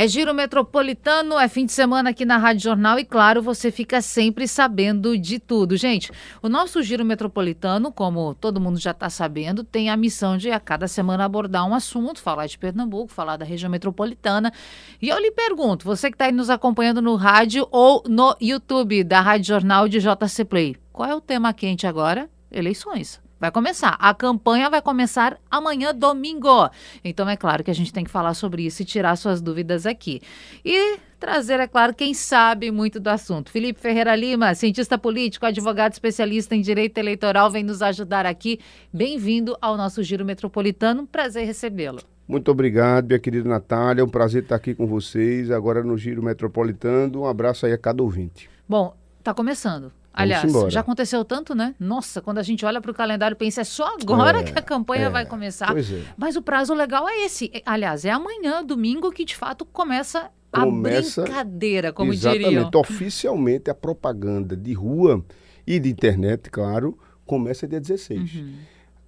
É Giro Metropolitano, é fim de semana aqui na Rádio Jornal e, claro, você fica sempre sabendo de tudo. Gente, o nosso Giro Metropolitano, como todo mundo já está sabendo, tem a missão de a cada semana abordar um assunto, falar de Pernambuco, falar da região metropolitana. E eu lhe pergunto, você que está aí nos acompanhando no rádio ou no YouTube da Rádio Jornal de JC Play, qual é o tema quente agora? Eleições. Vai começar. A campanha vai começar amanhã, domingo. Então, é claro que a gente tem que falar sobre isso e tirar suas dúvidas aqui. E trazer, é claro, quem sabe muito do assunto. Felipe Ferreira Lima, cientista político, advogado especialista em direito eleitoral, vem nos ajudar aqui. Bem-vindo ao nosso Giro Metropolitano. Prazer recebê-lo. Muito obrigado, minha querida Natália. É um prazer estar aqui com vocês, agora no Giro Metropolitano. Um abraço aí a cada ouvinte. Bom, está começando. Aliás, já aconteceu tanto, né? Nossa, quando a gente olha para o calendário e pensa, é só agora que a campanha vai começar. Pois é. Mas o prazo legal é esse. Aliás, é amanhã, domingo, que de fato começa a brincadeira, como diriam. Exatamente. Oficialmente, a propaganda de rua e de internet, claro, começa dia 16. Uhum.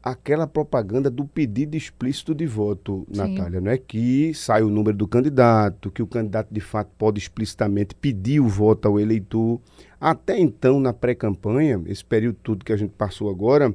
Aquela propaganda do pedido explícito de voto, sim, Natália, não é que sai o número do candidato, que o candidato de fato pode explicitamente pedir o voto ao eleitor. Até então, na pré-campanha, esse período todo que a gente passou agora,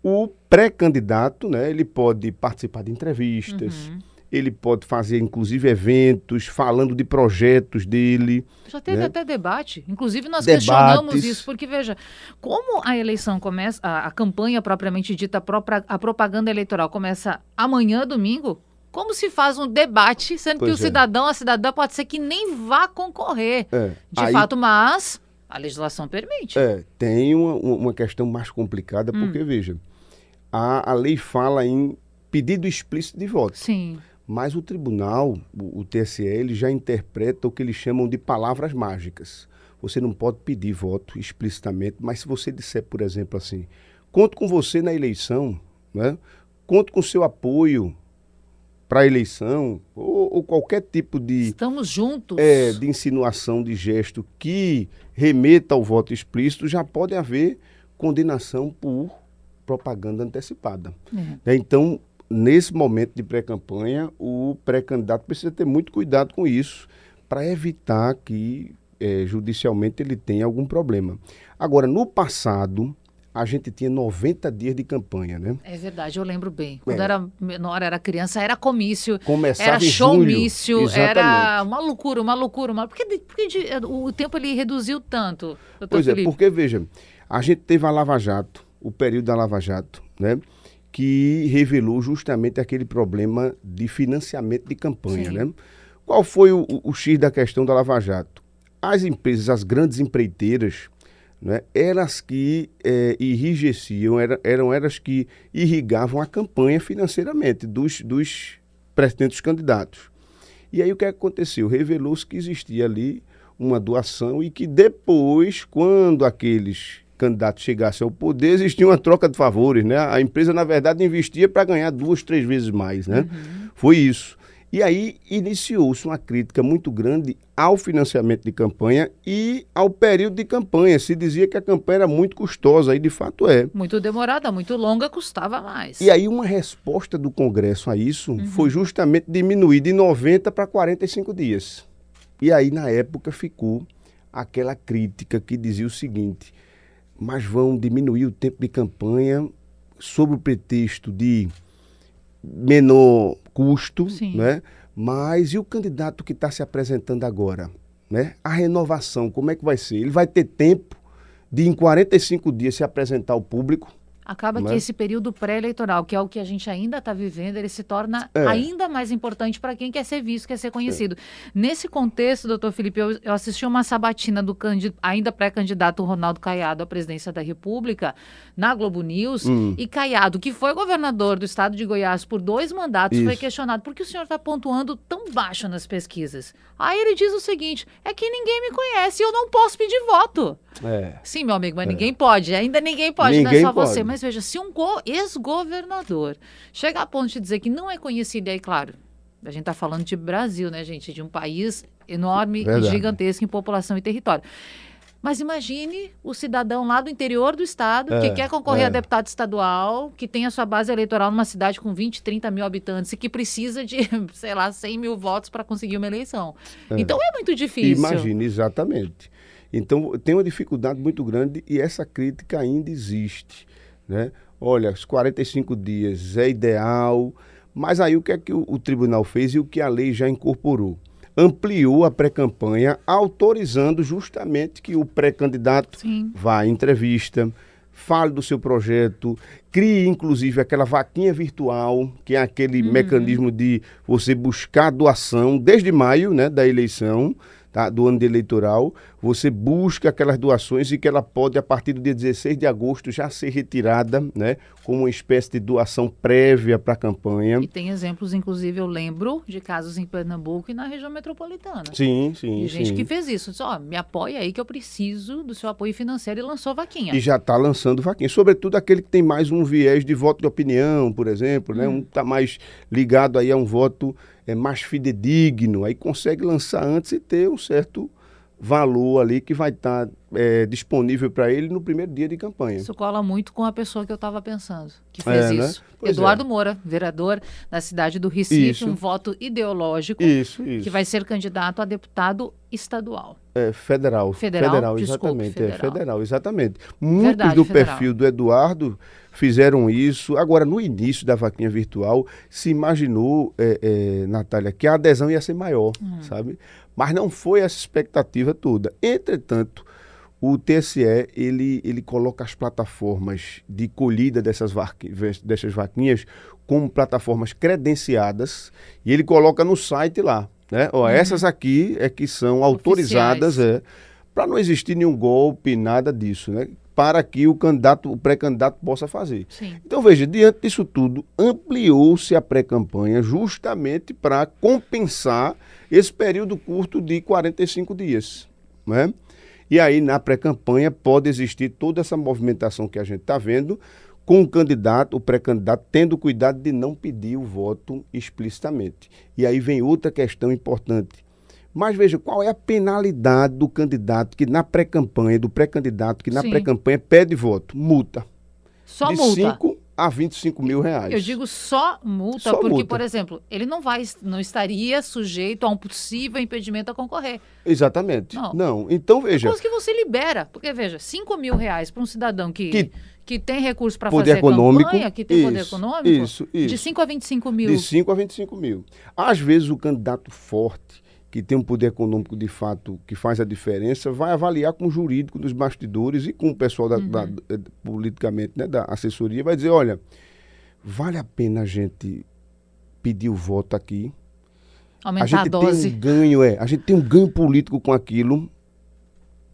o pré-candidato, né, ele pode participar de entrevistas, ele pode fazer, inclusive, eventos, falando de projetos dele. Já teve até debate. Inclusive, nós questionamos isso, porque, veja, como a eleição começa, a campanha propriamente dita, a propaganda eleitoral começa amanhã, domingo, como se faz um debate, sendo que o cidadão, a cidadã, pode ser que nem vá concorrer, de fato, mas a legislação permite. Tem uma questão mais complicada, porque, veja, a lei fala em pedido explícito de voto. Sim. Mas o tribunal, o TSE, ele já interpreta o que eles chamam de palavras mágicas. Você não pode pedir voto explicitamente, mas se você disser, por exemplo, assim, conto com você na eleição, né? Conto com seu apoio para a eleição, ou qualquer tipo de... Estamos juntos. De insinuação, de gesto que remeta ao voto explícito, já pode haver condenação por propaganda antecipada. Então, nesse momento de pré-campanha, o pré-candidato precisa ter muito cuidado com isso, para evitar que judicialmente ele tenha algum problema. Agora, no passado, a gente tinha 90 dias de campanha, né? É verdade, eu lembro bem. Quando era menor, era criança, era comício, começava era showmício, julho, era uma loucura. Por que o tempo ele reduziu tanto, doutor Felipe? Pois é, porque, veja, a gente teve a Lava Jato, o período da Lava Jato, né? Que revelou justamente aquele problema de financiamento de campanha, né? Qual foi o X da questão da Lava Jato? As empresas, as grandes empreiteiras, né, elas que enrijeciam, eram elas que irrigavam a campanha financeiramente dos pretendentes candidatos. E aí o que aconteceu? Revelou-se que existia ali uma doação e que depois, quando aqueles candidato chegasse ao poder, existia uma troca de favores, né? A empresa, na verdade, investia para ganhar 2, 3 vezes mais, né? Foi isso. E aí iniciou-se uma crítica muito grande ao financiamento de campanha e ao período de campanha. Se dizia que a campanha era muito custosa, e de fato é. Muito demorada, muito longa, custava mais. E aí uma resposta do Congresso a isso foi justamente diminuir de 90 para 45 dias. E aí, na época, ficou aquela crítica que dizia o seguinte: mas vão diminuir o tempo de campanha sob o pretexto de menor custo, né? Mas e o candidato que está se apresentando agora, né? A renovação, como é que vai ser? Ele vai ter tempo de, em 45 dias, se apresentar ao público? Acaba que esse período pré-eleitoral, que é o que a gente ainda está vivendo, ele se torna ainda mais importante para quem quer ser visto, quer ser conhecido. Nesse contexto, doutor Felipe, eu assisti uma sabatina do ainda pré-candidato Ronaldo Caiado à presidência da República, na Globo News, e Caiado, que foi governador do estado de Goiás por 2 mandatos, foi questionado: por que o senhor está pontuando tão baixo nas pesquisas? Aí ele diz o seguinte: é que ninguém me conhece e eu não posso pedir voto. Sim, meu amigo, mas ninguém pode, ainda ninguém pode, não é só você. Mas veja, se um ex-governador chega a ponto de dizer que não é conhecido, aí claro, a gente está falando de Brasil, né, gente? De um país enorme e gigantesco em população e território. Mas imagine o cidadão lá do interior do estado que quer concorrer a deputado estadual, que tem a sua base eleitoral numa cidade com 20, 30 mil habitantes e que precisa de, sei lá, 100 mil votos para conseguir uma eleição. Então é muito difícil. Imagine, exatamente. Então tem uma dificuldade muito grande e essa crítica ainda existe, né? Olha, os 45 dias é ideal, mas aí o que é que o tribunal fez e o que a lei já incorporou? Ampliou a pré-campanha, autorizando justamente que o pré-candidato vá à entrevista, fale do seu projeto, crie inclusive aquela vaquinha virtual, que é aquele mecanismo de você buscar doação desde maio, né, da eleição, tá, do ano eleitoral, você busca aquelas doações e que ela pode, a partir do dia 16 de agosto, já ser retirada, né, como uma espécie de doação prévia para a campanha. E tem exemplos, inclusive, eu lembro de casos em Pernambuco e na região metropolitana. Sim. De gente que fez isso. Disse, me apoia aí que eu preciso do seu apoio financeiro e lançou vaquinha. E já está lançando vaquinha. Sobretudo aquele que tem mais um viés de voto de opinião, por exemplo, né? Um está mais ligado aí a um voto mais fidedigno, aí consegue lançar antes e ter um certo valor ali que vai estar disponível para ele no primeiro dia de campanha. Isso cola muito com a pessoa que eu estava pensando, que fez isso. Né? Eduardo Moura, vereador da cidade do Recife, um voto ideológico, que vai ser candidato a deputado estadual. Federal, desculpe, exatamente. Federal, exatamente. Muitos do perfil do Eduardo fizeram isso. Agora, no início da vaquinha virtual, se imaginou, Natália, que a adesão ia ser maior, sabe? Mas não foi essa expectativa toda. Entretanto, o TSE, ele coloca as plataformas de colhida dessas vaquinhas como plataformas credenciadas e ele coloca no site lá, né? Essas aqui é que são autorizadas, para não existir nenhum golpe, nada disso, né? Para que o pré-candidato possa fazer. Sim. Então, veja, diante disso tudo, ampliou-se a pré-campanha justamente para compensar esse período curto de 45 dias, né? E aí, na pré-campanha, pode existir toda essa movimentação que a gente está vendo, com o pré-candidato, tendo cuidado de não pedir o voto explicitamente. E aí vem outra questão importante. Mas veja, qual é a penalidade do candidato que na pré-campanha, do pré-candidato que na pré-campanha pede voto? Multa. Só de multa? 5 a 25 mil reais. Eu digo só multa, porque, por exemplo, ele não estaria sujeito a um possível impedimento a concorrer. Exatamente. Não. Então, veja... Depois que você libera, porque, veja, 5 mil reais para um cidadão que tem recurso para fazer econômico, campanha, que tem poder econômico, isso. de 5 a 25 mil. De 5 a 25 mil. Às vezes, o candidato forte, que tem um poder econômico de fato que faz a diferença, vai avaliar com o jurídico dos bastidores e com o pessoal politicamente, né, da assessoria, vai dizer, olha, vale a pena a gente pedir o voto aqui. Aumentar a dose. A gente tem um ganho político com aquilo,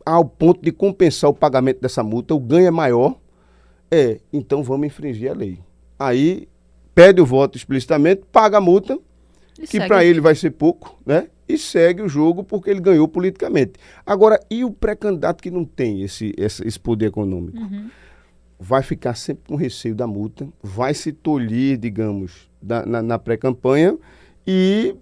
ao ponto de compensar o pagamento dessa multa, o ganho é maior, então vamos infringir a lei. Aí pede o voto explicitamente, paga a multa, que para ele vai ser pouco, né? E segue o jogo porque ele ganhou politicamente. Agora, e o pré-candidato que não tem esse poder econômico? Vai ficar sempre com receio da multa, vai se tolher, digamos, na pré-campanha e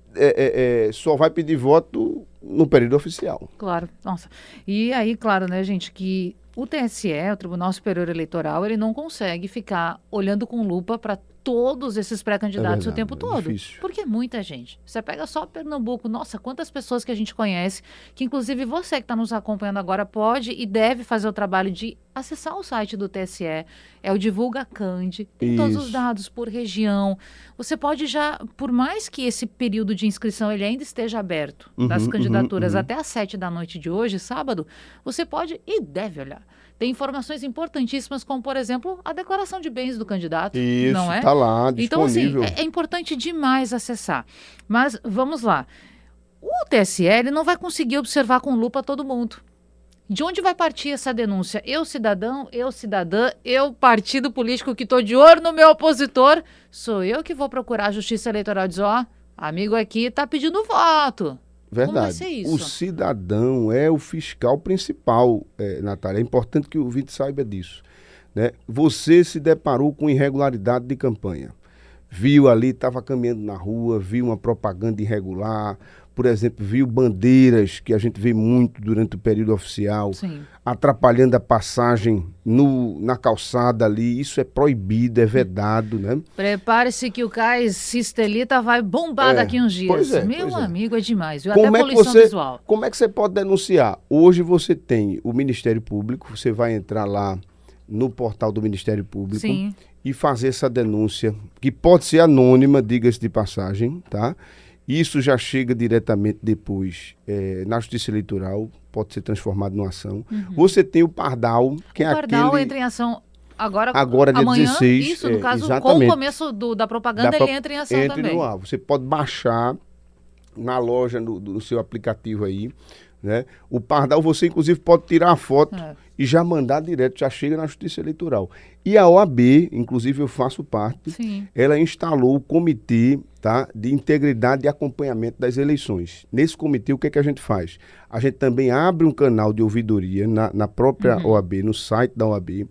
só vai pedir voto no período oficial. Claro, nossa. E aí, claro, né, gente, que o TSE, o Tribunal Superior Eleitoral, ele não consegue ficar olhando com lupa para todos esses pré-candidatos o tempo todo. Difícil. Porque é muita gente. Você pega só Pernambuco, nossa, quantas pessoas que a gente conhece, que inclusive você que está nos acompanhando agora pode e deve fazer o trabalho de acessar o site do TSE, é o Divulga Cand, tem todos os dados por região. Você pode já, por mais que esse período de inscrição ele ainda esteja aberto, das candidaturas até às 7 da noite de hoje, sábado, você pode e deve olhar. Tem informações importantíssimas, como, por exemplo, a declaração de bens do candidato. Isso, não é? Está lá, disponível. Então, assim, é importante demais acessar. Mas, vamos lá. O TSE ele não vai conseguir observar com lupa todo mundo. De onde vai partir essa denúncia? Eu, cidadão, eu, cidadã, eu, partido político que estou de olho no meu opositor, sou eu que vou procurar a Justiça Eleitoral e dizer, amigo aqui está pedindo voto. Verdade. Como vai ser isso? O cidadão é o fiscal principal, Natália. É importante que o ouvinte saiba disso, né? Você se deparou com irregularidade de campanha. Viu ali, estava caminhando na rua, viu uma propaganda irregular, por exemplo, viu bandeiras que a gente vê muito durante o período oficial, Sim. atrapalhando a passagem na calçada ali. Isso é proibido, é vedado, né? Prepare-se que o cais Sistelita vai bombar daqui uns dias. Pois é, Meu pois é. amigo, é demais, viu? Como Até é que poluição visual. Como é que você pode denunciar? Hoje você tem o Ministério Público, você vai entrar lá no portal do Ministério Público Sim. e fazer essa denúncia, que pode ser anônima, diga-se de passagem, tá? Isso já chega diretamente depois na Justiça Eleitoral, pode ser transformado numa ação. Você tem o Pardal, que é aquele... O Pardal entra em ação agora dia amanhã, 16. isso, no caso, exatamente. com o começo da propaganda, ele entra em ação também. No ar. Você pode baixar na loja, no seu aplicativo aí, né? O Pardal, você inclusive pode tirar a foto e já mandar direto, já chega na Justiça Eleitoral. E a OAB, inclusive eu faço parte, Sim. ela instalou o comitê, tá, de integridade e acompanhamento das eleições. Nesse comitê, o que é que a gente faz? A gente também abre um canal de ouvidoria na própria OAB, no site da OAB.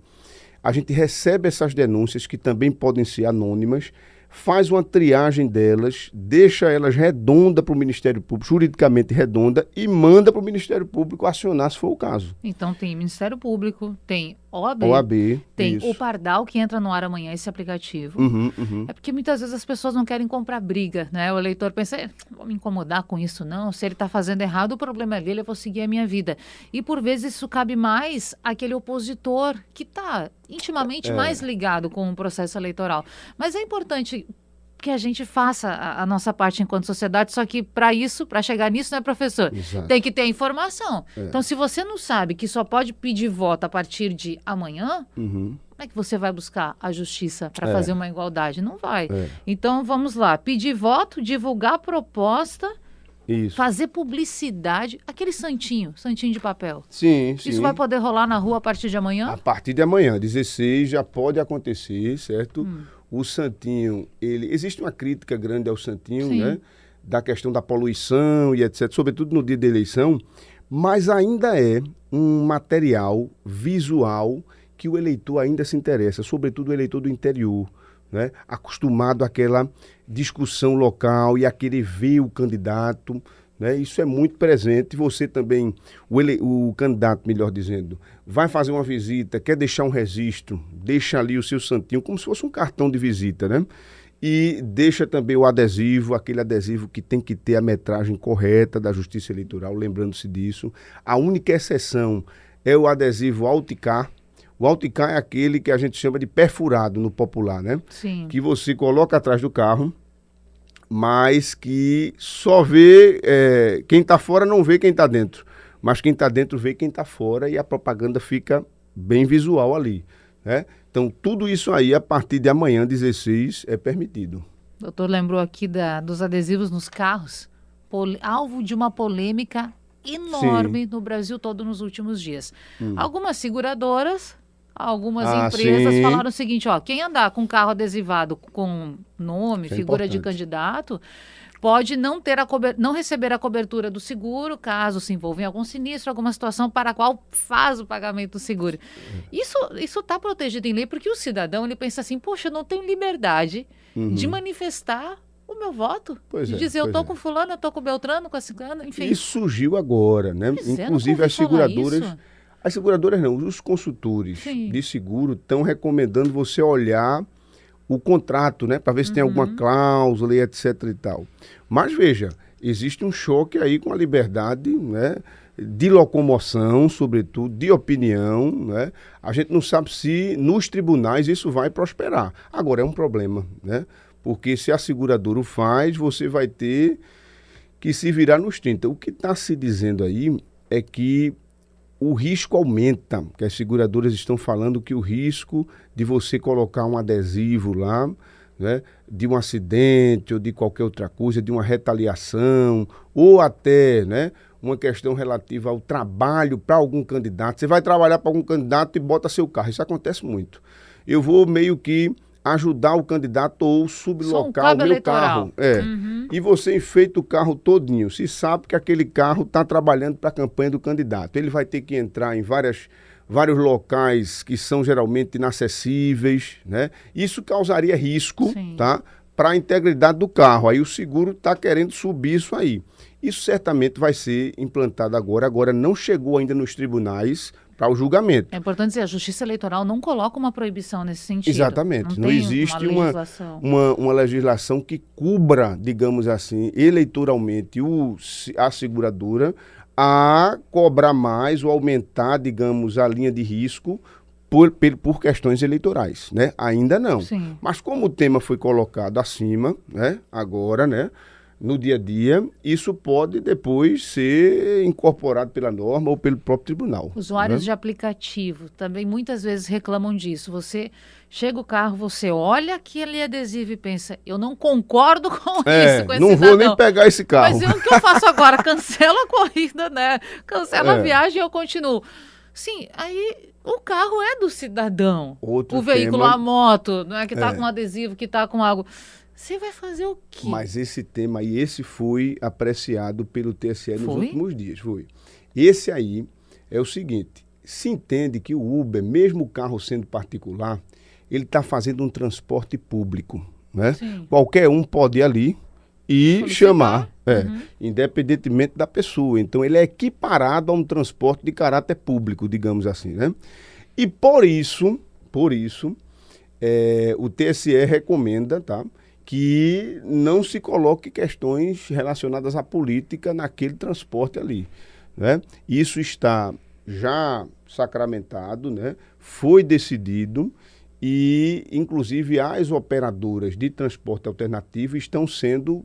A gente recebe essas denúncias, que também podem ser anônimas, faz uma triagem delas, deixa elas redonda para o Ministério Público, juridicamente redonda, e manda para o Ministério Público acionar se for o caso. Então tem Ministério Público, tem OAB, tem isso. o Pardal, que entra no ar amanhã, esse aplicativo. É porque muitas vezes as pessoas não querem comprar briga, né? O eleitor pensa, não vou me incomodar com isso não, se ele está fazendo errado, o problema é dele, eu vou seguir a minha vida. E por vezes isso cabe mais àquele opositor que está intimamente mais ligado com o processo eleitoral. Mas é importante que a gente faça a nossa parte enquanto sociedade, só que para isso, para chegar nisso, né, professor? Exato. Tem que ter informação. Então, se você não sabe que só pode pedir voto a partir de amanhã, como é que você vai buscar a justiça para fazer uma igualdade? Não vai. Então, vamos lá. Pedir voto, divulgar a proposta, fazer publicidade, aquele santinho de papel. Sim. Isso vai poder rolar na rua a partir de amanhã? A partir de amanhã, 16, já pode acontecer, certo? O santinho, existe uma crítica grande ao santinho, né? Da questão da poluição e etc., sobretudo no dia da eleição, mas ainda é um material visual que o eleitor ainda se interessa, sobretudo o eleitor do interior, né? Acostumado àquela discussão local e a querer ver o candidato, né? Isso é muito presente. Você também, o candidato, melhor dizendo, vai fazer uma visita, quer deixar um registro, deixa ali o seu santinho, como se fosse um cartão de visita, né? E deixa também o adesivo, aquele adesivo que tem que ter a metragem correta da Justiça Eleitoral, lembrando-se disso. A única exceção é o adesivo Alticar. O Alticar é aquele que a gente chama de perfurado no popular, né? Sim. Que você coloca atrás do carro, mas que só vê, quem está fora não vê quem está dentro, mas quem está dentro vê quem está fora e a propaganda fica bem visual ali, né? Então, tudo isso aí, a partir de amanhã, 16, é permitido. O doutor lembrou aqui dos adesivos nos carros, alvo de uma polêmica enorme no Brasil todo nos últimos dias. Algumas seguradoras... Algumas empresas falaram o seguinte, quem andar com carro adesivado com nome, figura de candidato, pode não receber a cobertura do seguro, caso se envolva em algum sinistro, alguma situação para a qual faz o pagamento do seguro. Isso está protegido em lei, porque o cidadão ele pensa assim, poxa, eu não tenho liberdade de manifestar o meu voto. De dizer, eu estou com fulano, eu estou com Beltrano, com a ciclana, enfim. Isso surgiu agora, né? Inclusive as seguradoras... As seguradoras não, os consultores de seguro estão recomendando você olhar o contrato, né? Para ver se tem alguma cláusula e etc e tal. Mas veja, existe um choque aí com a liberdade, né? De locomoção, sobretudo, de opinião, né? A gente não sabe se nos tribunais isso vai prosperar. Agora é um problema, né? Porque se a seguradora o faz, você vai ter que se virar nos 30. O que está se dizendo aí é que o risco aumenta, que as seguradoras estão falando que o risco de você colocar um adesivo lá, né, de um acidente ou de qualquer outra coisa, de uma retaliação, ou até, né, uma questão relativa ao trabalho para algum candidato. Você vai trabalhar para algum candidato e bota seu carro. Isso acontece muito. Eu vou meio que ajudar o candidato ou sublocar o meu eleitoral. Carro. E você enfeita o carro todinho. Se sabe que aquele carro está trabalhando para a campanha do candidato. Ele vai ter que entrar em vários locais que são geralmente inacessíveis, né? Isso causaria risco, tá, para a integridade do carro. Aí o seguro está querendo subir isso aí. Isso certamente vai ser implantado agora. Agora não chegou ainda nos tribunais para o julgamento. É importante dizer, a Justiça Eleitoral não coloca uma proibição nesse sentido. Exatamente. Não existe uma legislação que cubra, digamos assim, eleitoralmente a seguradora a cobrar mais ou aumentar, digamos, a linha de risco por questões eleitorais, né? Ainda não. Sim. Mas como o tema foi colocado acima, né? Agora, né? No dia a dia, isso pode depois ser incorporado pela norma ou pelo próprio tribunal. Usuários né? de aplicativo também muitas vezes reclamam disso. Você chega o carro, você olha aquele adesivo e pensa, eu não concordo com isso, com esse não cidadão. vou nem pegar esse carro. Mas o que eu faço agora? Cancela a corrida, né? Cancela a viagem e eu continuo. Sim, aí o carro é do cidadão. Outro o veículo, tema, a moto, não é que está com adesivo, que está com algo... Você vai fazer o quê? Mas esse tema aí, esse foi apreciado pelo TSE nos Foi? últimos dias, foi. Esse aí é o seguinte, se entende que o Uber, mesmo o carro sendo particular, ele está fazendo um transporte público, né? Sim. Qualquer um pode ir ali e Solicitar. chamar, independentemente da pessoa. Então, ele é equiparado a um transporte de caráter público, digamos assim, né? E por isso, o TSE recomenda, tá? Que não se coloque questões relacionadas à política naquele transporte ali, né? Isso está já sacramentado, né? Foi decidido e, inclusive, as operadoras de transporte alternativo estão sendo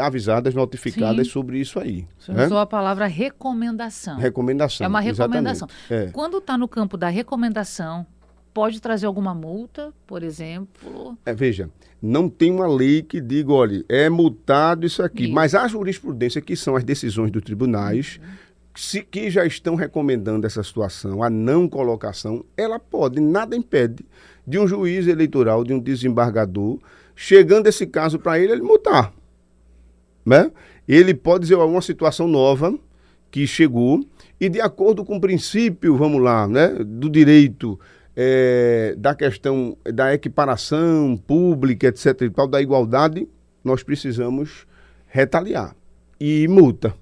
avisadas, notificadas sobre isso aí. Você usou a palavra recomendação. Recomendação. É uma recomendação. Exatamente. Quando está no campo da recomendação, pode trazer alguma multa, por exemplo? Veja, não tem uma lei que diga, olha, é multado isso aqui. Isso. Mas a jurisprudência, que são as decisões dos tribunais, que já estão recomendando essa situação, a não colocação, ela pode, nada impede de um juiz eleitoral, de um desembargador, chegando esse caso para ele multar. Né? Ele pode dizer, uma situação nova que chegou e de acordo com o princípio, vamos lá, né, do direito... da questão da equiparação pública, etc. e tal, da igualdade, nós precisamos retaliar. E multa.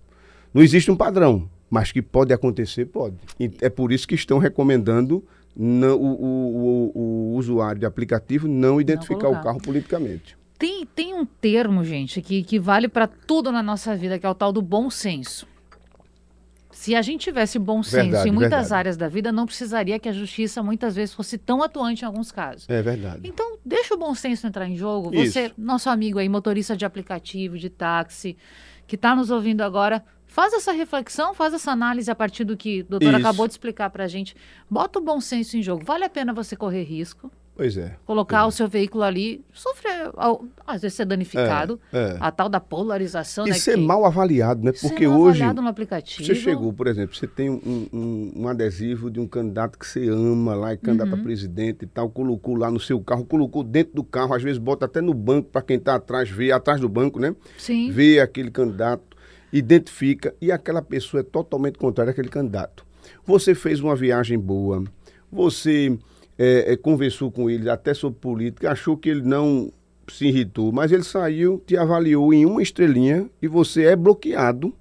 Não existe um padrão, mas que pode acontecer, pode. E é por isso que estão recomendando o usuário de aplicativo não identificar o carro politicamente. Tem um termo, gente, que vale para tudo na nossa vida, que é o tal do bom senso. Se a gente tivesse bom senso em muitas áreas da vida, não precisaria que a justiça muitas vezes fosse tão atuante em alguns casos. É verdade. Então, deixa o bom senso entrar em jogo. Você, nosso amigo aí, motorista de aplicativo, de táxi, que está nos ouvindo agora, faz essa reflexão, faz essa análise a partir do que o doutor acabou de explicar para a gente. Bota o bom senso em jogo. Vale a pena você correr risco? Pois é. Colocar o seu veículo ali, sofrer, às vezes ser danificado, a tal da polarização. E né, ser mal avaliado, né? Porque mal hoje, avaliado no aplicativo. Você chegou, por exemplo, você tem um adesivo de um candidato que você ama lá, candidato a presidente e tal, colocou lá no seu carro, colocou dentro do carro, às vezes bota até no banco para quem está atrás, ver atrás do banco, né? Sim. Vê aquele candidato, identifica e aquela pessoa é totalmente contrária àquele candidato. Você fez uma viagem boa, você... conversou com ele até sobre política, achou que ele não se irritou, mas ele saiu, te avaliou em uma estrelinha e você é bloqueado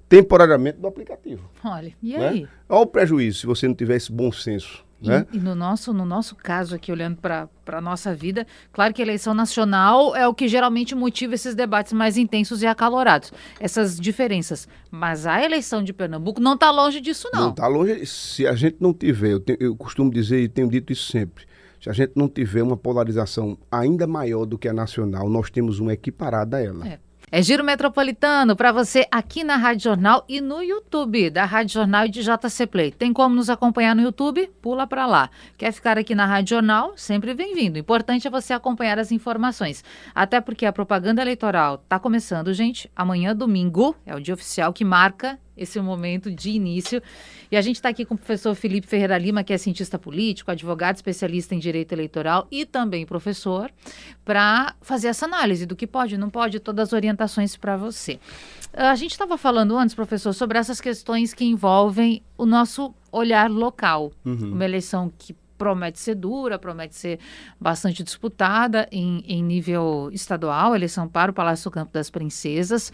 temporariamente do aplicativo. Olha, e aí? Olha o prejuízo se você não tiver esse bom senso. Né? E no nosso caso aqui, olhando para a nossa vida, claro que a eleição nacional é o que geralmente motiva esses debates mais intensos e acalorados, essas diferenças. Mas a eleição de Pernambuco não está longe disso, não. Não está longe. Se a gente não tiver, eu costumo dizer e tenho dito isso sempre, se a gente não tiver uma polarização ainda maior do que a nacional, nós temos uma equiparada a ela. É Giro Metropolitano para você aqui na Rádio Jornal e no YouTube da Rádio Jornal e de JC Play. Tem como nos acompanhar no YouTube? Pula para lá. Quer ficar aqui na Rádio Jornal? Sempre bem-vindo. O importante é você acompanhar as informações. Até porque a propaganda eleitoral está começando, gente. Amanhã, domingo, é o dia oficial que marca esse momento de início. E a gente está aqui com o professor Felipe Ferreira Lima, que é cientista político, advogado especialista em direito eleitoral e também professor, para fazer essa análise do que pode, não pode, todas as orientações para você. A gente estava falando antes, professor, sobre essas questões que envolvem o nosso olhar local. Uma eleição que promete ser dura, promete ser bastante disputada em nível estadual, eleição para o Palácio do Campo das Princesas.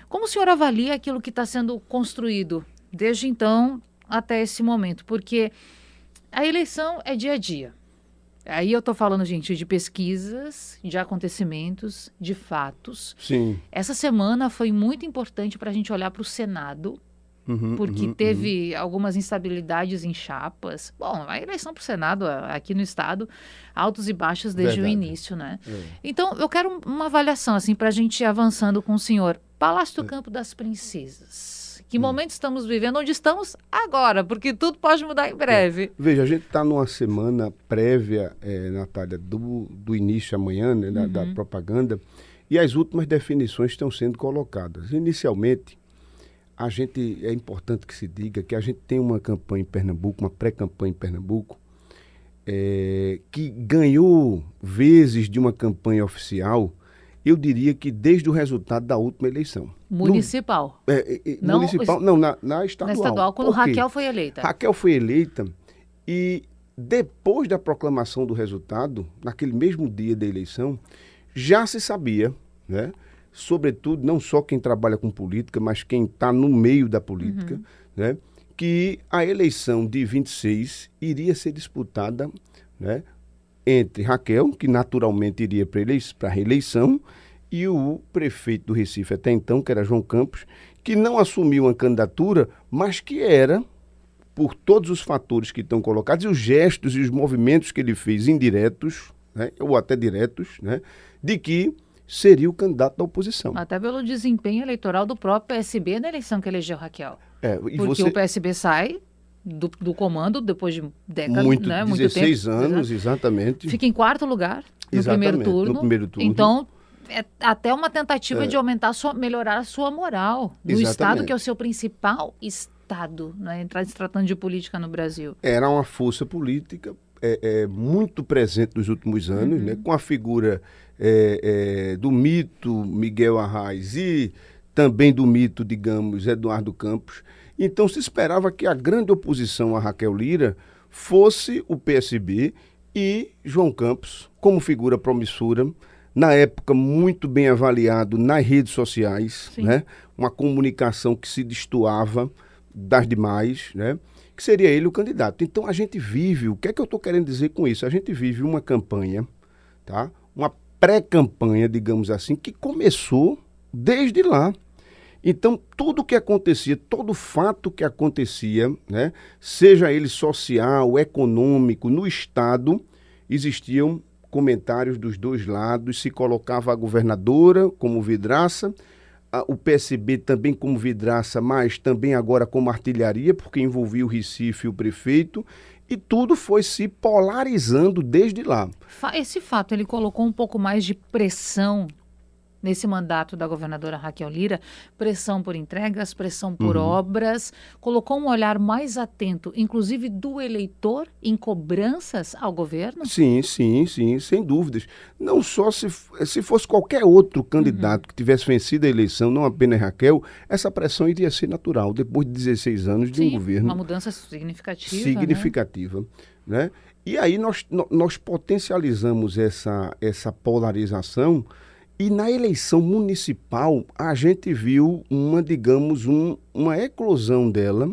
Como o senhor avalia aquilo que está sendo construído desde então até esse momento? Porque a eleição é dia a dia. Aí eu estou falando, gente, de pesquisas, de acontecimentos, de fatos. Sim. Essa semana foi muito importante para a gente olhar para o Senado, porque teve algumas instabilidades em chapas. Bom, a eleição para o Senado aqui no estado, altos e baixos desde o início, né? Então, eu quero uma avaliação, assim, para a gente ir avançando com o senhor. Palácio do Campo das Princesas. Que momento estamos vivendo? Onde estamos agora? Porque tudo pode mudar em breve. Veja, a gente está numa semana prévia, Natália, do início amanhã, né, da propaganda, e as últimas definições estão sendo colocadas. Inicialmente, é importante que se diga que a gente tem uma campanha em Pernambuco, uma pré-campanha em Pernambuco, que ganhou vezes de uma campanha oficial, eu diria que desde o resultado da última eleição. Municipal. Não, municipal, não, na estadual. Na estadual, quando Raquel foi eleita. Raquel foi eleita e depois da proclamação do resultado, naquele mesmo dia da eleição, já se sabia, né? Sobretudo, não só quem trabalha com política, mas quem está no meio da política, né? Que a eleição de 26 iria ser disputada, né, entre Raquel, que naturalmente iria para a reeleição, e o prefeito do Recife até então, que era João Campos, que não assumiu uma candidatura, mas que era, por todos os fatores que estão colocados, e os gestos e os movimentos que ele fez indiretos, né, ou até diretos, né, de que seria o candidato da oposição. Até pelo desempenho eleitoral do próprio PSB na eleição que elegeu Raquel. Porque o PSB sai do comando depois de décadas, muito, né? 16 tempo, anos, exatamente. Fica em quarto lugar no primeiro turno. Então, é até uma tentativa de melhorar a sua moral no Estado, que é o seu principal Estado, né? Se tratando de política no Brasil. Era uma força política muito presente nos últimos anos, né? Com a figura do mito Miguel Arraes e também do mito, digamos, Eduardo Campos. Então se esperava que a grande oposição a Raquel Lira fosse o PSB e João Campos, como figura promissora, na época muito bem avaliado nas redes sociais, né? Uma comunicação que se destoava das demais, né? Que seria ele o candidato. Então a gente vive, o que é que eu estou querendo dizer com isso? A gente vive uma campanha, tá? Uma pré-campanha, digamos assim, que começou desde lá. Então, tudo que acontecia, todo fato que acontecia, né, seja ele social, econômico, no Estado, existiam comentários dos dois lados, se colocava a governadora como vidraça, o PSB também como vidraça, mas também agora como artilharia, porque envolvia o Recife e o prefeito, e tudo foi se polarizando desde lá. Esse fato, ele colocou um pouco mais de pressão nesse mandato da governadora Raquel Lira, pressão por entregas, pressão por obras, colocou um olhar mais atento, inclusive do eleitor, em cobranças ao governo? Sim, sem dúvidas. Não só se fosse qualquer outro candidato que tivesse vencido a eleição, não apenas Raquel, essa pressão iria ser natural, depois de 16 anos de um governo. Uma mudança significativa. Significativa, né? E aí nós potencializamos essa polarização. E na eleição municipal, a gente viu uma eclosão dela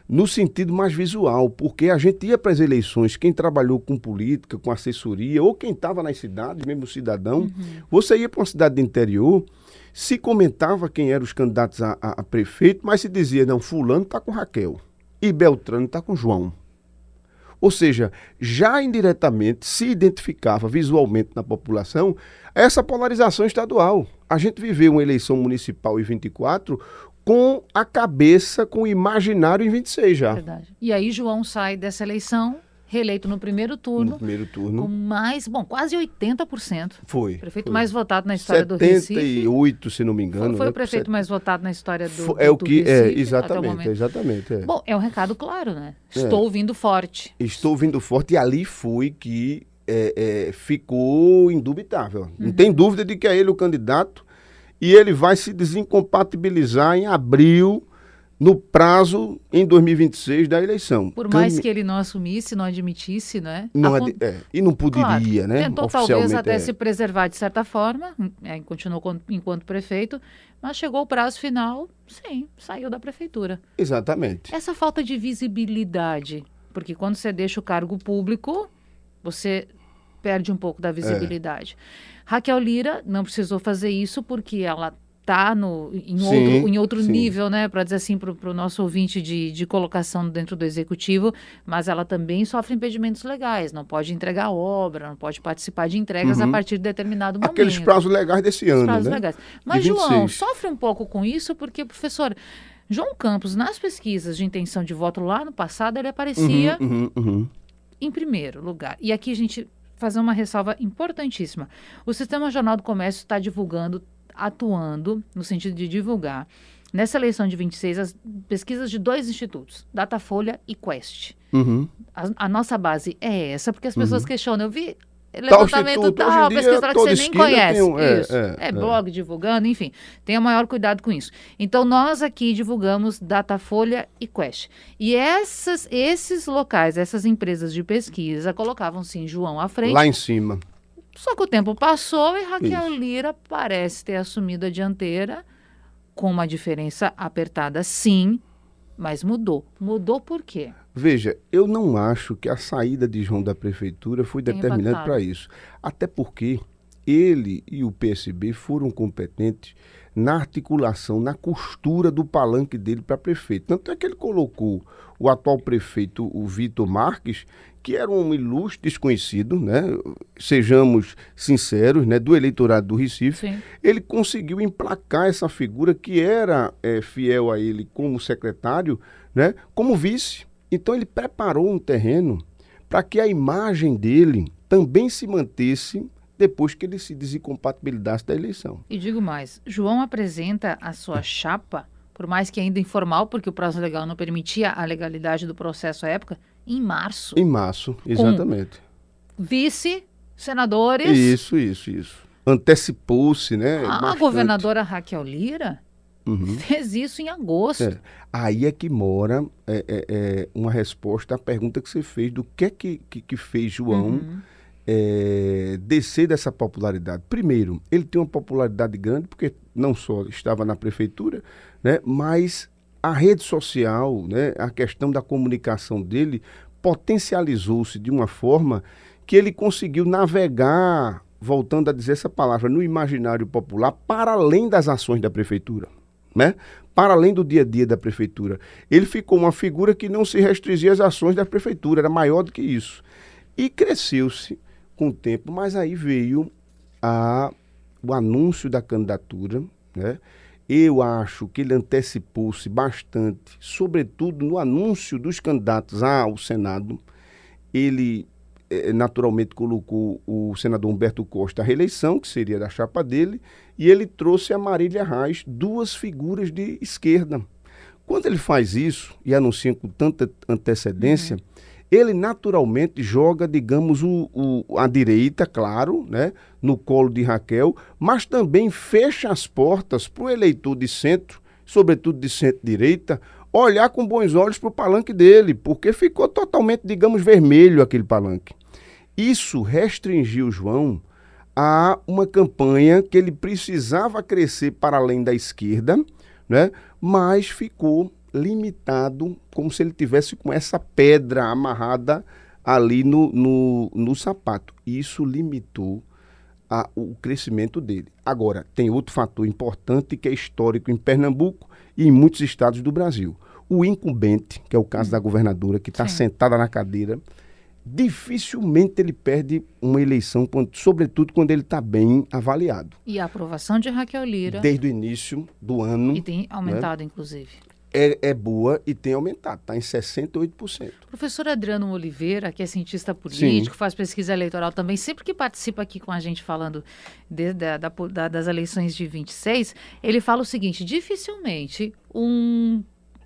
no sentido mais visual, porque a gente ia para as eleições, quem trabalhou com política, com assessoria, ou quem estava nas cidades, mesmo cidadão, você ia para uma cidade do interior, se comentava quem eram os candidatos a prefeito, mas se dizia, não, fulano está com Raquel e Beltrano está com João. Ou seja, já indiretamente se identificava visualmente na população essa polarização estadual. A gente viveu uma eleição municipal em 24 com a cabeça, com o imaginário em 26 já. Verdade. E aí João sai dessa eleição, reeleito no primeiro turno. Com mais, quase 80%. Foi. Prefeito mais votado na história do Recife. 78, se não me engano. Foi o prefeito mais votado na história do Recife. Exatamente. Bom, é um recado claro, né? Estou vindo forte. Estou vindo forte, e ali foi que ficou indubitável. Não tem dúvida de que é ele o candidato, e ele vai se desincompatibilizar em abril no prazo em 2026 da eleição. Por mais que ele não assumisse, não admitisse, né? E não poderia, claro, né? Tentou talvez até se preservar de certa forma, continuou enquanto prefeito, mas chegou o prazo final, sim, saiu da prefeitura. Exatamente. Essa falta de visibilidade, porque quando você deixa o cargo público, você perde um pouco da visibilidade. Raquel Lira não precisou fazer isso porque ela está em outro nível, né, para dizer assim, para o nosso ouvinte de colocação dentro do executivo, mas ela também sofre impedimentos legais, não pode entregar obra, não pode participar de entregas a partir de determinado momento. Aqueles prazos legais desse ano, prazos né? Legais. Mas, João, sofre um pouco com isso porque, professor, João Campos, nas pesquisas de intenção de voto lá no passado, ele aparecia em primeiro lugar. E aqui a gente fazer uma ressalva importantíssima. O Sistema Jornal do Comércio está atuando no sentido de divulgar, nessa eleição de 26, as pesquisas de 2 institutos, Datafolha e Quest. A nossa base é essa, porque as pessoas questionam. Eu vi levantamento tal, pesquisa que você nem conhece. Blog divulgando, enfim. Tenha maior cuidado com isso. Então, nós aqui divulgamos Datafolha e Quest. E esses locais, essas empresas de pesquisa, colocavam, sim, João à frente. Lá em cima. Só que o tempo passou e Raquel Lira parece ter assumido a dianteira com uma diferença apertada, sim, mas mudou. Mudou por quê? Veja, eu não acho que a saída de João da prefeitura foi determinante para isso. Até porque ele e o PSB foram competentes na articulação, na costura do palanque dele para prefeito. Tanto é que ele colocou o atual prefeito, o Vitor Marques, que era um ilustre desconhecido, né? Sejamos sinceros, né? Do eleitorado do Recife. Sim. Ele conseguiu emplacar essa figura que era fiel a ele como secretário, né? Como vice. Então ele preparou um terreno para que a imagem dele também se mantesse depois que ele se desincompatibilizasse da eleição. E digo mais, João apresenta a sua chapa, por mais que ainda informal, porque o prazo legal não permitia a legalidade do processo à época, em março. Em março, exatamente. Vice, senadores... Isso. Antecipou-se, né? A governadora Raquel Lira fez isso em agosto. Aí é que mora uma resposta à pergunta que você fez do que fez João descer dessa popularidade. Primeiro, ele tem uma popularidade grande porque não só estava na prefeitura, né, mas a rede social, né, a questão da comunicação dele potencializou-se de uma forma que ele conseguiu navegar, voltando a dizer essa palavra, no imaginário popular, para além das ações da prefeitura, né? Para além do dia a dia da prefeitura. Ele ficou uma figura que não se restringia às ações da prefeitura, era maior do que isso. E cresceu-se com o tempo, mas aí veio o anúncio da candidatura, né? Eu acho que ele antecipou-se bastante, sobretudo no anúncio dos candidatos ao Senado. Ele naturalmente colocou o senador Humberto Costa à reeleição, que seria da chapa dele, e ele trouxe a Marília Reis, 2 figuras de esquerda. Quando ele faz isso e anuncia com tanta antecedência, ele naturalmente joga, digamos, a direita, claro, né, no colo de Raquel, mas também fecha as portas para o eleitor de centro, sobretudo de centro-direita, olhar com bons olhos para o palanque dele, porque ficou totalmente, digamos, vermelho aquele palanque. Isso restringiu João a uma campanha que ele precisava crescer para além da esquerda, né, mas ficou limitado, como se ele tivesse com essa pedra amarrada ali no sapato. Isso limitou o crescimento dele. Agora, tem outro fator importante que é histórico em Pernambuco e em muitos estados do Brasil. O incumbente, que é o caso da governadora, que está sentada na cadeira, dificilmente ele perde uma eleição, sobretudo quando ele está bem avaliado. E a aprovação de Raquel Lira... Desde o início do ano... E tem aumentado, né? Inclusive. É boa e tem aumentado, está em 68%. Professor Adriano Oliveira, que é cientista político, faz pesquisa eleitoral também, sempre que participa aqui com a gente falando das eleições de 26, ele fala o seguinte: dificilmente um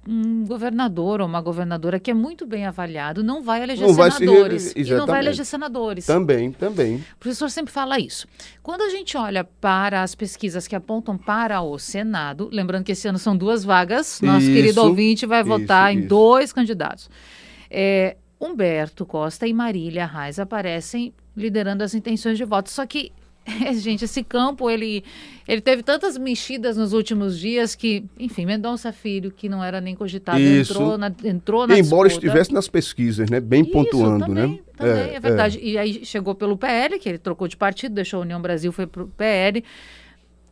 um governador ou uma governadora que é muito bem avaliado não vai eleger Não vai senadores. se E não vai exatamente. eleger senadores. Também. O professor sempre fala isso. Quando a gente olha para as pesquisas que apontam para o Senado, lembrando que esse ano são 2 vagas, nosso querido ouvinte vai votar em 2 candidatos. Humberto Costa e Marília Reis aparecem liderando as intenções de voto. Só que, gente, esse campo, ele teve tantas mexidas nos últimos dias que, enfim, Mendonça Filho, que não era nem cogitado, entrou na Embora disputa. estivesse nas pesquisas, né? Bem pontuando, também, né? Também, é verdade. E aí chegou pelo PL, que ele trocou de partido, deixou a União Brasil, foi para o PL.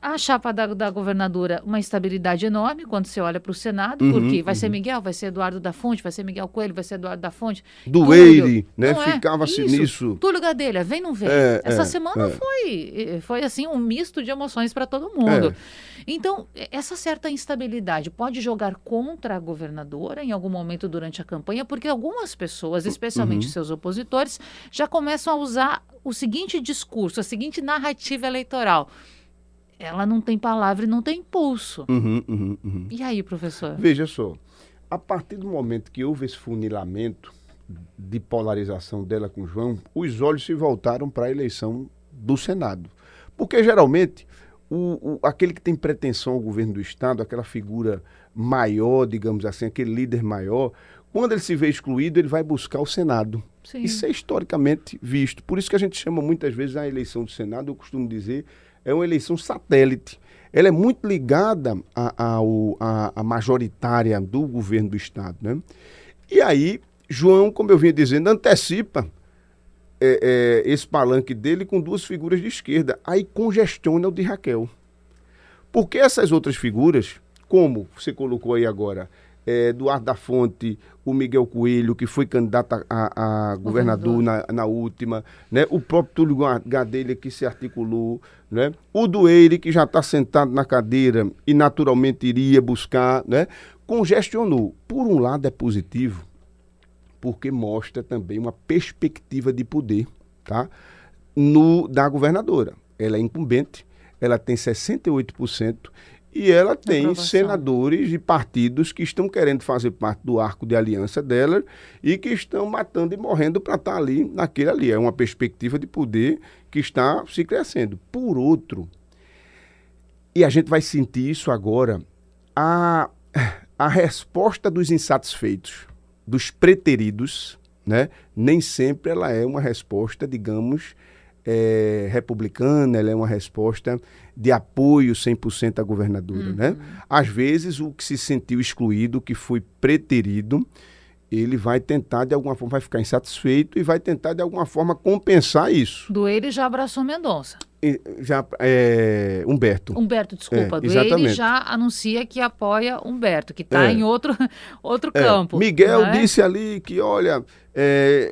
A chapa da governadora, uma instabilidade enorme quando você olha para o Senado, porque vai ser Miguel, vai ser Eduardo da Fonte, vai ser Miguel Coelho, vai ser Eduardo da Fonte. Dueire, né? Ficava-se nisso. Túlio Gadelha, vem não vem? Essa semana foi assim, um misto de emoções para todo mundo. Então, essa certa instabilidade pode jogar contra a governadora em algum momento durante a campanha, porque algumas pessoas, especialmente seus opositores, já começam a usar o seguinte discurso, a seguinte narrativa eleitoral. Ela não tem palavra e não tem impulso. E aí, professor? Veja só, a partir do momento que houve esse funilamento de polarização dela com o João, os olhos se voltaram para a eleição do Senado. Porque, geralmente, aquele que tem pretensão ao governo do Estado, aquela figura maior, digamos assim, aquele líder maior, quando ele se vê excluído, ele vai buscar o Senado. Sim. Isso é historicamente visto. Por isso que a gente chama muitas vezes a eleição do Senado, eu costumo dizer, é uma eleição satélite. Ela é muito ligada à majoritária do governo do Estado, né? E aí, João, como eu vinha dizendo, antecipa esse palanque dele com 2 figuras de esquerda. Aí congestiona o de Raquel. Porque essas outras figuras, como você colocou aí agora, Eduardo da Fonte, o Miguel Coelho, que foi candidato a governador na última, né? O próprio Túlio Gadelha, que se articulou, né? O Dueire, que já está sentado na cadeira e naturalmente iria buscar, né? Congestionou. Por um lado é positivo, porque mostra também uma perspectiva de poder, tá? Da governadora. Ela é incumbente, ela tem 68%, e ela tem senadores de partidos que estão querendo fazer parte do arco de aliança dela e que estão matando e morrendo para estar ali, naquele ali. É uma perspectiva de poder que está se crescendo. Por outro, e a gente vai sentir isso agora, a resposta dos insatisfeitos, dos preteridos, né? Nem sempre ela é uma resposta, digamos, republicana, ela é uma resposta de apoio 100% à governadora, né? Às vezes o que se sentiu excluído, que foi preterido, ele vai tentar de alguma forma, vai ficar insatisfeito e vai tentar de alguma forma compensar isso. Dueire já abraçou Mendonça. Humberto, desculpa. Dueire já anuncia que apoia Humberto, que está em outro campo. Miguel disse ali que, olha,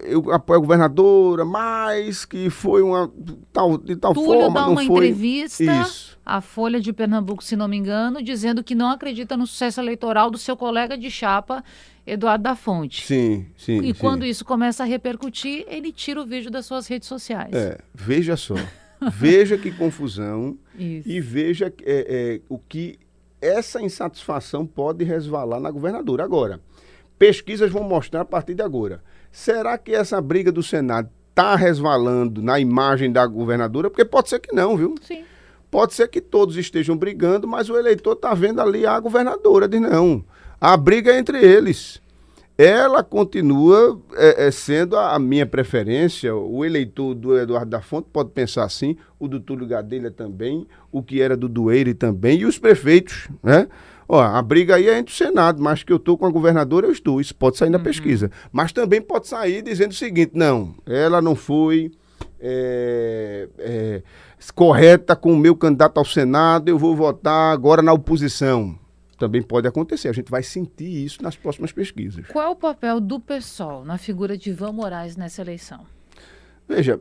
eu apoio a governadora, mas que foi de tal Túlio forma, dá não uma foi... entrevista à Folha de Pernambuco, se não me engano, dizendo que não acredita no sucesso eleitoral do seu colega de chapa, Eduardo da Fonte. Sim. E quando isso começa a repercutir, ele tira o vídeo das suas redes sociais. Veja só. Veja que confusão. Isso. E veja o que essa insatisfação pode resvalar na governadora. Agora, pesquisas vão mostrar a partir de agora. Será que essa briga do Senado está resvalando na imagem da governadora? Porque pode ser que não, viu? Sim. Pode ser que todos estejam brigando, mas o eleitor está vendo ali a governadora. Diz, não, a briga é entre eles. Ela continua sendo a minha preferência. O eleitor do Eduardo da Fonte pode pensar assim, o do Túlio Gadelha também, o que era do Dueire também, e os prefeitos, né? Ó, a briga aí é entre o Senado, mas que eu estou com a governadora, eu estou. Isso pode sair na pesquisa. Mas também pode sair dizendo o seguinte, não, ela não foi correta com o meu candidato ao Senado, eu vou votar agora na oposição. Também pode acontecer, a gente vai sentir isso nas próximas pesquisas. Qual é o papel do PSOL na figura de Ivan Moraes nessa eleição? Veja,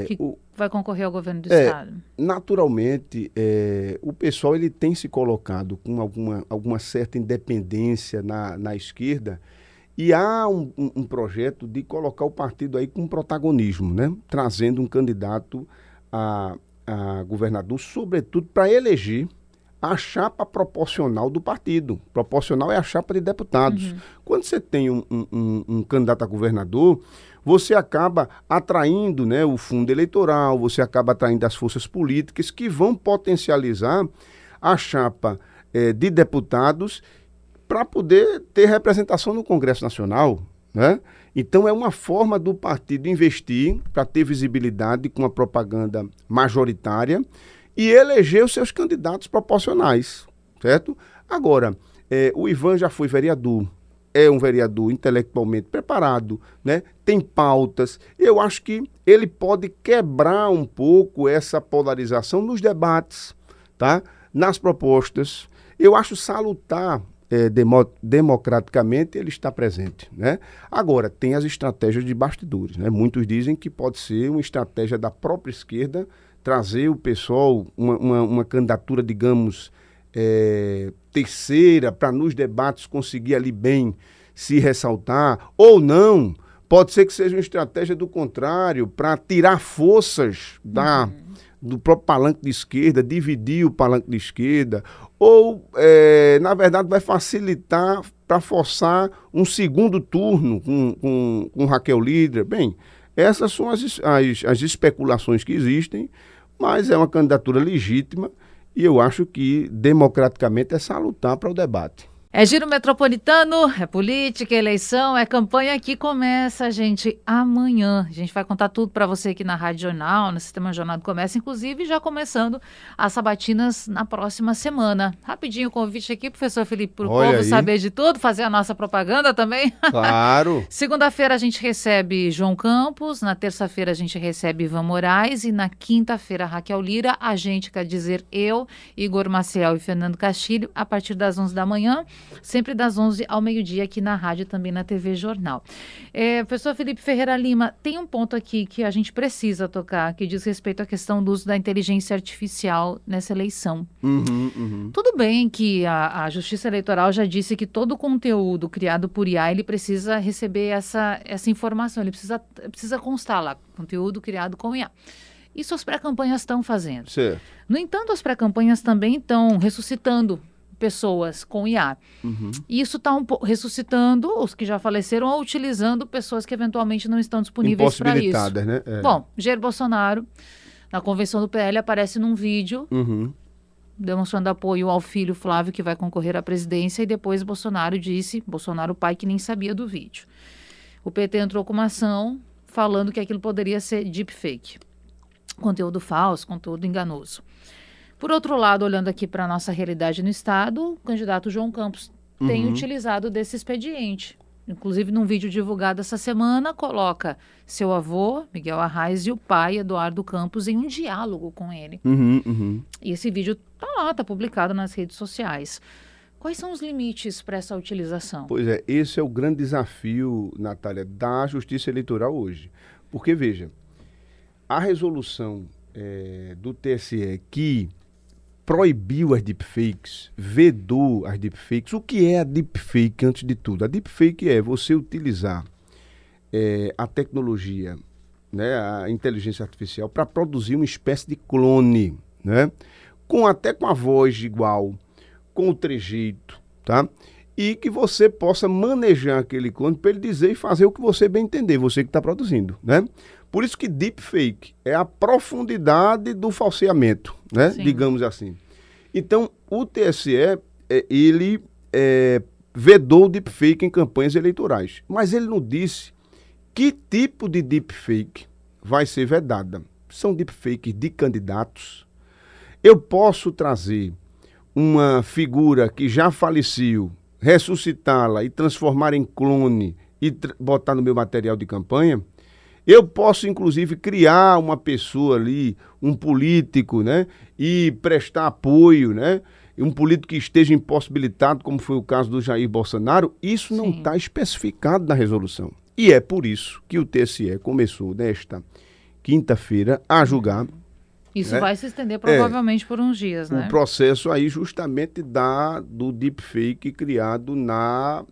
que vai concorrer ao governo do Estado. Naturalmente, o PSOL ele tem se colocado com alguma certa independência na esquerda e há um projeto de colocar o partido aí com protagonismo, né? Trazendo um candidato a governador, sobretudo para eleger a chapa proporcional do partido. Proporcional é a chapa de deputados. Quando você tem um candidato a governador, você acaba atraindo, né, o fundo eleitoral, você acaba atraindo as forças políticas que vão potencializar a chapa de deputados para poder ter representação no Congresso Nacional, né? Então é uma forma do partido investir para ter visibilidade com a propaganda majoritária e eleger os seus candidatos proporcionais, certo? Agora, o Ivan já foi vereador, é um vereador intelectualmente preparado, né? Tem pautas. Eu acho que ele pode quebrar um pouco essa polarização nos debates, tá? Nas propostas. Eu acho salutar democraticamente ele está presente, né? Agora, tem as estratégias de bastidores, né? Muitos dizem que pode ser uma estratégia da própria esquerda trazer o pessoal, uma candidatura, digamos, terceira, para nos debates conseguir ali bem se ressaltar, ou não, pode ser que seja uma estratégia do contrário, para tirar forças do próprio palanque de esquerda, dividir o palanque de esquerda, ou, na verdade, vai facilitar para forçar um segundo turno com Raquel Lira. Bem, essas são as especulações que existem, mas é uma candidatura legítima e eu acho que, democraticamente, é salutar para o debate. É Giro Metropolitano, é política, é eleição, é campanha que começa, gente, amanhã. A gente vai contar tudo para você aqui na Rádio Jornal, no Sistema Jornal do Comércio, inclusive já começando as sabatinas na próxima semana. Rapidinho o convite aqui, professor Felipe, para o povo saber de tudo, fazer a nossa propaganda também. Claro. Segunda-feira a gente recebe João Campos, na terça-feira a gente recebe Ivan Moraes e na quinta-feira Raquel Lira, a gente quer dizer eu, Igor Maciel e Fernando Castilho, a partir das 11 da manhã. Sempre das 11 ao meio-dia aqui na rádio, também na TV Jornal. Professor Felipe Ferreira Lima, tem um ponto aqui que a gente precisa tocar, que diz respeito à questão do uso da inteligência artificial nessa eleição. Tudo bem que a Justiça Eleitoral já disse que todo o conteúdo criado por IA, ele precisa receber essa informação, ele precisa constar lá, conteúdo criado com IA. Isso as pré-campanhas estão fazendo. Certo. No entanto, as pré-campanhas também estão ressuscitando pessoas com IA. E isso está ressuscitando os que já faleceram ou utilizando pessoas que eventualmente não estão disponíveis para isso. Impossibilitadas, né? Bom, Jair Bolsonaro, na convenção do PL, aparece num vídeo demonstrando apoio ao filho Flávio, que vai concorrer à presidência, e depois Bolsonaro pai, que nem sabia do vídeo. O PT entrou com uma ação falando que aquilo poderia ser deepfake. Conteúdo falso, conteúdo enganoso. Por outro lado, olhando aqui para a nossa realidade no Estado, o candidato João Campos tem utilizado desse expediente. Inclusive, num vídeo divulgado essa semana, coloca seu avô, Miguel Arraes, e o pai, Eduardo Campos, em um diálogo com ele. E esse vídeo está lá, está publicado nas redes sociais. Quais são os limites para essa utilização? Pois é, esse é o grande desafio, Natália, da Justiça Eleitoral hoje. Porque, veja, a resolução do TSE que proibiu as deepfakes, vedou as deepfakes. O que é a deepfake, antes de tudo? A deepfake é você utilizar a tecnologia, né, a inteligência artificial, para produzir uma espécie de clone, né, até com a voz igual, com o trejeito, tá? E que você possa manejar aquele clone para ele dizer e fazer o que você bem entender, você que está produzindo, né? Por isso que deepfake é a profundidade do falseamento, né? Digamos assim. Então, o TSE, ele vedou o deepfake em campanhas eleitorais. Mas ele não disse que tipo de deepfake vai ser vedada. São deepfakes de candidatos. Eu posso trazer uma figura que já faleceu, ressuscitá-la e transformar em clone e botar no meu material de campanha. Eu posso, inclusive, criar uma pessoa ali, um político, né, e prestar apoio, né, um político que esteja impossibilitado, como foi o caso do Jair Bolsonaro. Isso não está especificado na resolução. E é por isso que o TSE começou, nesta quinta-feira, a julgar. Isso vai se estender provavelmente por uns dias, né? O processo aí justamente do deepfake criado na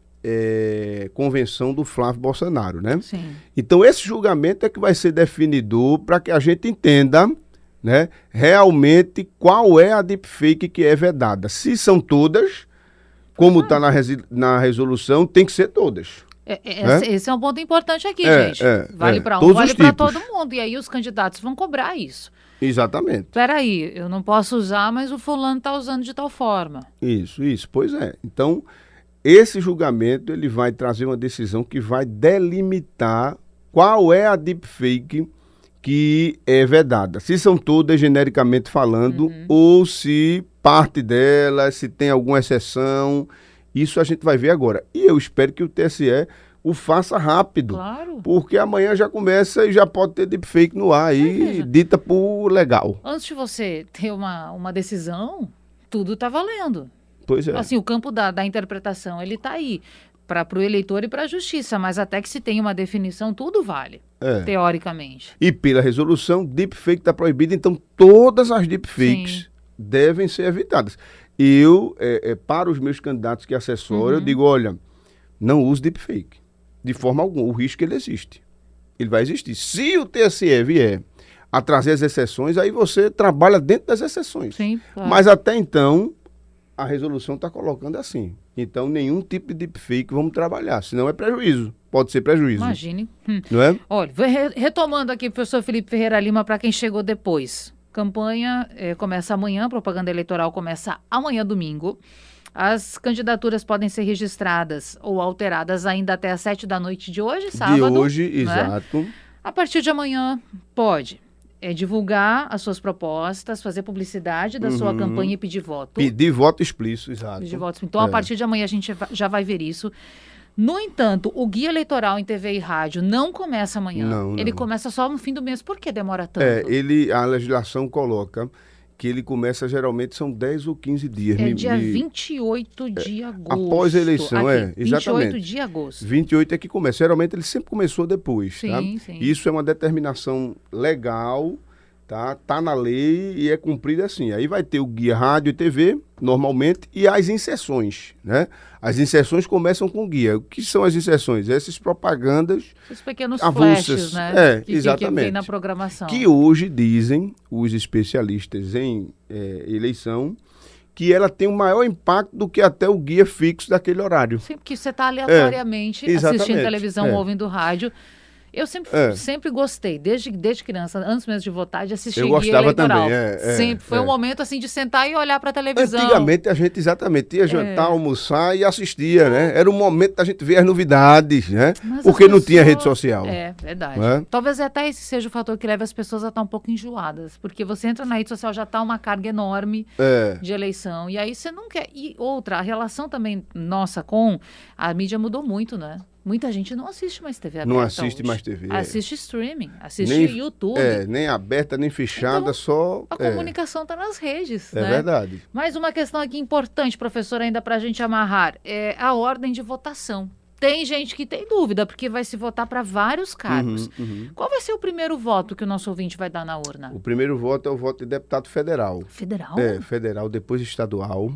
convenção do Flávio Bolsonaro, né? Sim. Então esse julgamento é que vai ser definidor para que a gente entenda né, realmente qual é a deepfake que é vedada. Se são todas, como está na resolução, tem que ser todas. Esse é um ponto importante aqui, gente. Vale para um, vale para todo mundo. E aí os candidatos vão cobrar isso. Exatamente. Peraí, eu não posso usar, mas o fulano está usando de tal forma. Isso. Pois é. Então, esse julgamento ele vai trazer uma decisão que vai delimitar qual é a deepfake que é vedada. Se são todas, genericamente falando, ou se parte delas, se tem alguma exceção. Isso a gente vai ver agora. E eu espero que o TSE o faça rápido. Claro. Porque amanhã já começa e já pode ter deepfake no ar aí, dita por legal. Antes de você ter uma decisão, tudo está valendo. Pois é. Assim, o campo da interpretação, ele está aí para o eleitor e para a justiça, mas até que se tenha uma definição, tudo vale, teoricamente. E pela resolução, deepfake está proibido, então todas as deepfakes devem ser evitadas. Eu, para os meus candidatos que assessoram, eu digo, olha, não use deepfake, de forma alguma. O risco ele existe. Ele vai existir. Se o TSE vier a trazer as exceções, aí você trabalha dentro das exceções. Sim, claro. Mas até então, a resolução está colocando assim. Então, nenhum tipo de deepfake vamos trabalhar, senão é prejuízo. Pode ser prejuízo. Imagine. Não é? Olha, retomando aqui, professor Felipe Ferreira Lima, para quem chegou depois. Campanha começa amanhã, propaganda eleitoral começa amanhã, domingo. As candidaturas podem ser registradas ou alteradas ainda até às 7 da noite de hoje, sábado. De hoje, exato. A partir de amanhã, pode divulgar as suas propostas, fazer publicidade da sua campanha e pedir voto. Pedir voto explícito, exato. Pedir voto. Então, a partir de amanhã, a gente já vai ver isso. No entanto, o guia eleitoral em TV e rádio não começa amanhã. Não. Ele começa só no fim do mês. Por que demora tanto? A legislação coloca que ele começa, geralmente, são 10 ou 15 dias. Dia 28 de agosto. Após a eleição, exatamente. 28 de agosto. 28 é que começa. Geralmente, ele sempre começou depois, sim, tá? Sim. Isso é uma determinação legal, tá na lei e é cumprida assim. Aí vai ter o guia rádio e TV, normalmente, e as inserções, né? As inserções começam com o guia. O que são as inserções? Essas propagandas esses pequenos avulsas, flashes, né? Exatamente. Que vem na programação. Que hoje dizem os especialistas em eleição que ela tem um maior impacto do que até o guia fixo daquele horário. Sim, porque você está aleatoriamente assistindo televisão, ouvindo rádio. Eu sempre gostei, desde criança, antes mesmo de votar, de assistir guia eleitoral. Sempre. Foi um momento assim de sentar e olhar para a televisão. Antigamente a gente exatamente ia jantar, almoçar e assistia, né? Era o momento da gente ver as novidades, né? Mas porque não tinha rede social. É, verdade. Talvez até esse seja o fator que leve as pessoas a estar um pouco enjoadas. Porque você entra na rede social, já está uma carga enorme de eleição. E aí você não quer. E outra, a relação também nossa com a mídia mudou muito, né? Muita gente não assiste mais TV aberta. Não assiste hoje. mais TV. Assiste streaming, assiste YouTube. Nem aberta, nem fechada, então, só... A comunicação está nas redes, né? É verdade. Mais uma questão aqui importante, professor, ainda para a gente amarrar, é a ordem de votação. Tem gente que tem dúvida, porque vai se votar para vários cargos. Qual vai ser o primeiro voto que o nosso ouvinte vai dar na urna? O primeiro voto é o voto de deputado federal. Federal? Federal, depois estadual.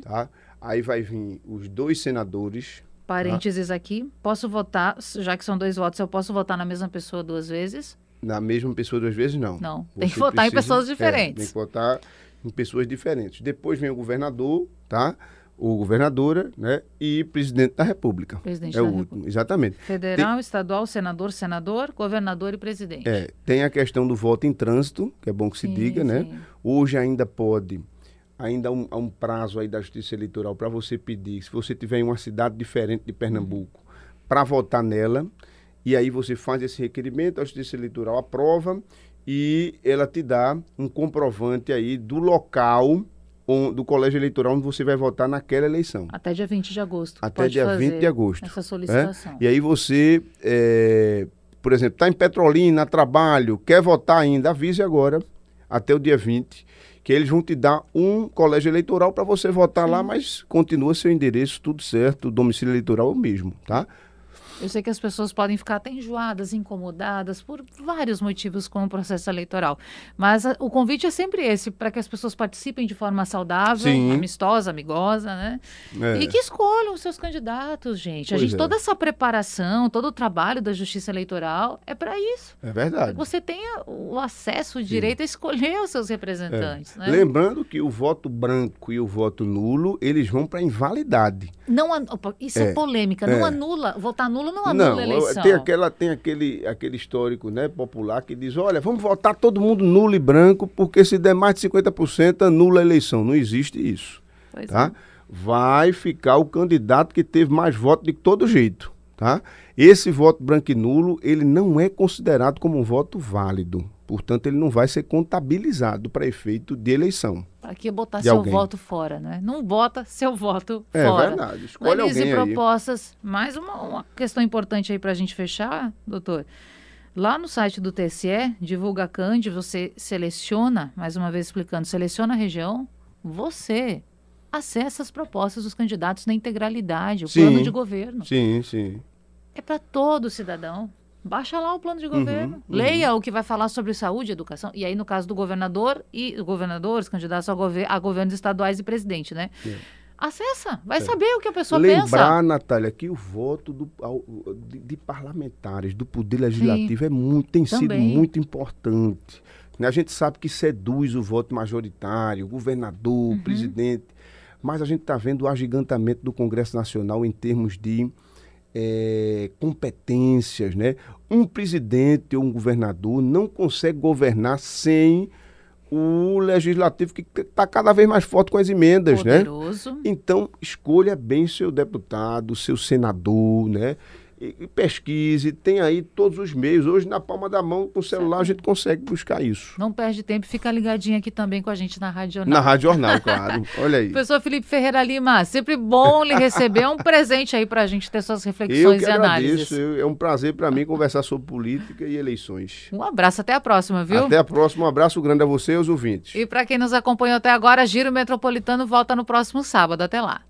Tá? Aí vai vir os 2 senadores... Parênteses aqui, posso votar, já que são 2 votos, eu posso votar na mesma pessoa 2 vezes? Na mesma pessoa 2 vezes, não. Não, tem que votar em pessoas diferentes. Tem que votar em pessoas diferentes. Depois vem o governador, tá? Ou governadora, né? E presidente da República. Presidente da República. Último, exatamente. Federal, estadual, senador, governador e presidente. Tem a questão do voto em trânsito, que é bom que se diga, né? Hoje ainda pode... Ainda há um prazo aí da Justiça Eleitoral para você pedir, se você tiver em uma cidade diferente de Pernambuco, para votar nela, e aí você faz esse requerimento, a Justiça Eleitoral aprova e ela te dá um comprovante aí do local do colégio eleitoral onde você vai votar naquela eleição. Até dia 20 de agosto. Até dia 20 de agosto. Essa solicitação. E aí você, por exemplo, está em Petrolina, trabalho, quer votar ainda, avise agora, até o dia 20, que eles vão te dar um colégio eleitoral para você votar lá, mas continua seu endereço, tudo certo, o domicílio eleitoral é o mesmo, tá? Eu sei que as pessoas podem ficar até enjoadas, incomodadas por vários motivos com o processo eleitoral, mas o convite é sempre esse, para que as pessoas participem de forma saudável, Sim. amistosa, amigosa, né? E que escolham os seus candidatos, gente. Toda essa preparação, todo o trabalho da Justiça Eleitoral é para isso. É verdade. Você tenha o acesso, o direito a escolher os seus representantes. Né? Lembrando que o voto branco e o voto nulo, eles vão para invalidade. Isso é polêmica. Não anula, votar nulo não anula a eleição. Tem aquele histórico, né, popular que diz, olha, vamos votar todo mundo nulo e branco, porque se der mais de 50% anula a eleição. Não existe isso. Pois tá? Vai ficar o candidato que teve mais votos de todo jeito. Tá? Esse voto branco e nulo, ele não é considerado como um voto válido. Portanto, ele não vai ser contabilizado para efeito de eleição. Para que botar seu voto fora, né? Não bota seu voto fora. É verdade. Escolhe alguém aí. Propostas. Mais uma questão importante aí para a gente fechar, doutor. Lá no site do TSE, Divulga Cand, você seleciona, mais uma vez explicando, seleciona a região, você acessa as propostas dos candidatos na integralidade, o plano de governo. Sim. É para todo cidadão. Baixa lá o plano de governo. Leia o que vai falar sobre saúde e educação. E aí, no caso do governador e os candidatos a governos estaduais e presidente, né? Acessa, vai saber o que a pessoa pensa. Lembrar, Natália, que o voto de parlamentares, do Poder Legislativo, tem sido muito importante. A gente sabe que seduz o voto majoritário, governador, presidente, mas a gente está vendo o agigantamento do Congresso Nacional em termos de competências, né? Um presidente ou um governador não consegue governar sem o legislativo, que está cada vez mais forte com as emendas, poderoso, né? Então, escolha bem seu deputado, seu senador, né? E pesquise, tem aí todos os meios. Hoje, na palma da mão, com o celular, a gente consegue buscar isso. Não perde tempo, fica ligadinho aqui também com a gente na Rádio Jornal. Na Rádio Jornal, claro. Olha aí. Professor Felipe Ferreira Lima, sempre bom lhe receber. É um presente aí para a gente ter suas reflexões e análises. É um prazer para mim conversar sobre política e eleições. Um abraço, até a próxima, viu? Até a próxima, um abraço grande a você e aos ouvintes. E para quem nos acompanhou até agora, Giro Metropolitano volta no próximo sábado. Até lá.